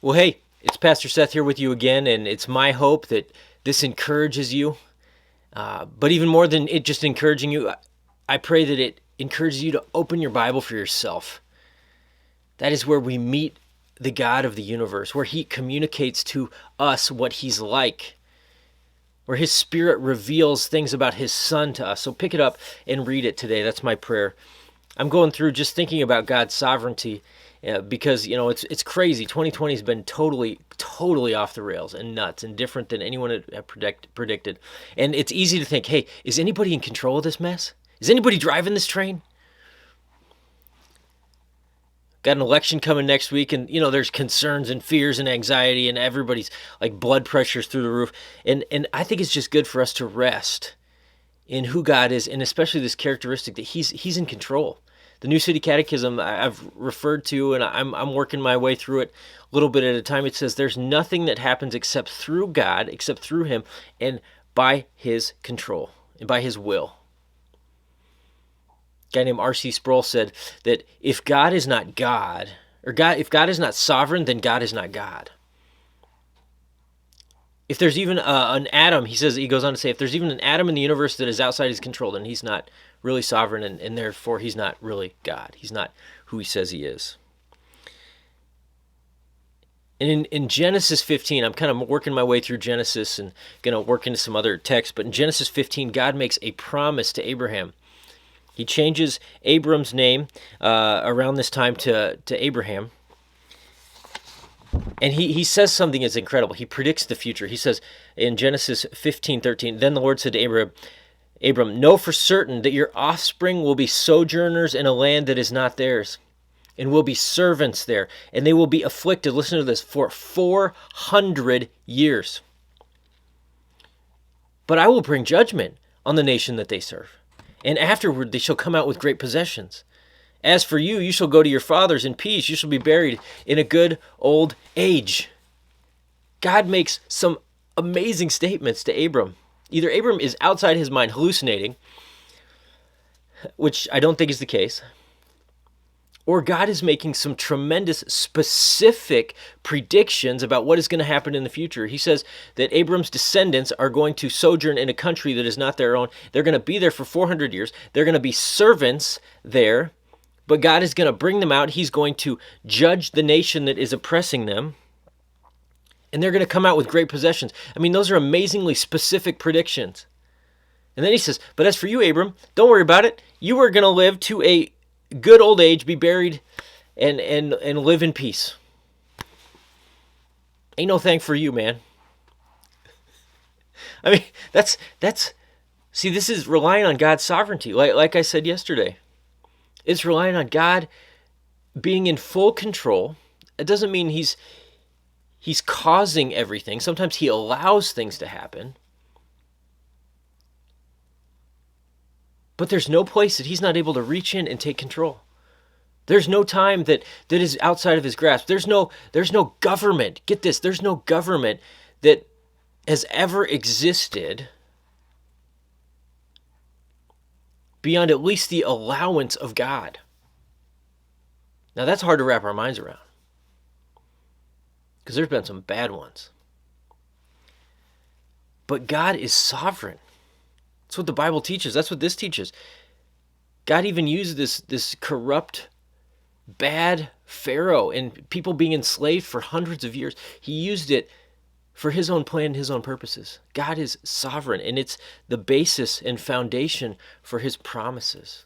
Well, hey, it's Pastor Seth here with you again, and it's my hope that this encourages you. But even more than it just encouraging you, I pray that it encourages you to open your Bible for yourself. That is where we meet the God of the universe, where He communicates to us what He's like, where His Spirit reveals things about His Son to us. So pick it up and read it today. That's my prayer. I'm going through just thinking about God's sovereignty because it's crazy. 2020 has been totally off the rails and nuts and different than anyone had predicted. And it's easy to think, hey, is anybody in control of this mess? Is anybody driving this train? Got an election coming next week, and there's concerns and fears and anxiety, and everybody's like blood pressure's through the roof. And I think it's just good for us to rest in who God is, and especially this characteristic that He's in control. The New City Catechism I've referred to, and I'm working my way through it a little bit at a time. It says there's nothing that happens except through God, except through Him, and by His control and by His will. A guy named R.C. Sproul said that if God is not God, if God is not sovereign, then God is not God. If there's even an atom, he goes on to say, if there's even an atom in the universe that is outside His control, then He's not really sovereign, and therefore He's not really God. He's not who He says He is. And in Genesis 15, I'm kind of working my way through Genesis and going to work into some other texts, but in Genesis 15, God makes a promise to Abraham. He changes Abram's name around this time to Abraham. And he says something that's incredible. He predicts the future. He says in Genesis 15:13, then the Lord said to Abram, know for certain that your offspring will be sojourners in a land that is not theirs, and will be servants there, and they will be afflicted, listen to this, for 400 years. But I will bring judgment on the nation that they serve, and afterward they shall come out with great possessions. As for you, you shall go to your fathers in peace. You shall be buried in a good old age. God makes some amazing statements to Abram. Either Abram is outside his mind hallucinating, which I don't think is the case, or God is making some tremendous specific predictions about what is going to happen in the future. He says that Abram's descendants are going to sojourn in a country that is not their own. They're going to be there for 400 years. They're going to be servants there. But God is going to bring them out. He's going to judge the nation that is oppressing them. And they're going to come out with great possessions. I mean, those are amazingly specific predictions. And then he says, but as for you, Abram, don't worry about it. You are going to live to a good old age, be buried, and live in peace. Ain't no thing for you, man. I mean, that's see, this is relying on God's sovereignty. Like I said yesterday. It's relying on God being in full control. It doesn't mean He's causing everything. Sometimes He allows things to happen. But there's no place that He's not able to reach in and take control. There's no time that is outside of His grasp. There's no government. Get this, there's no government that has ever existed beyond at least the allowance of God. Now that's hard to wrap our minds around, because there's been some bad ones. But God is sovereign. That's what the Bible teaches. That's what this teaches. God even used this corrupt, bad Pharaoh and people being enslaved for hundreds of years. He used it for His own plan, His own purposes. God is sovereign, and it's the basis and foundation for His promises.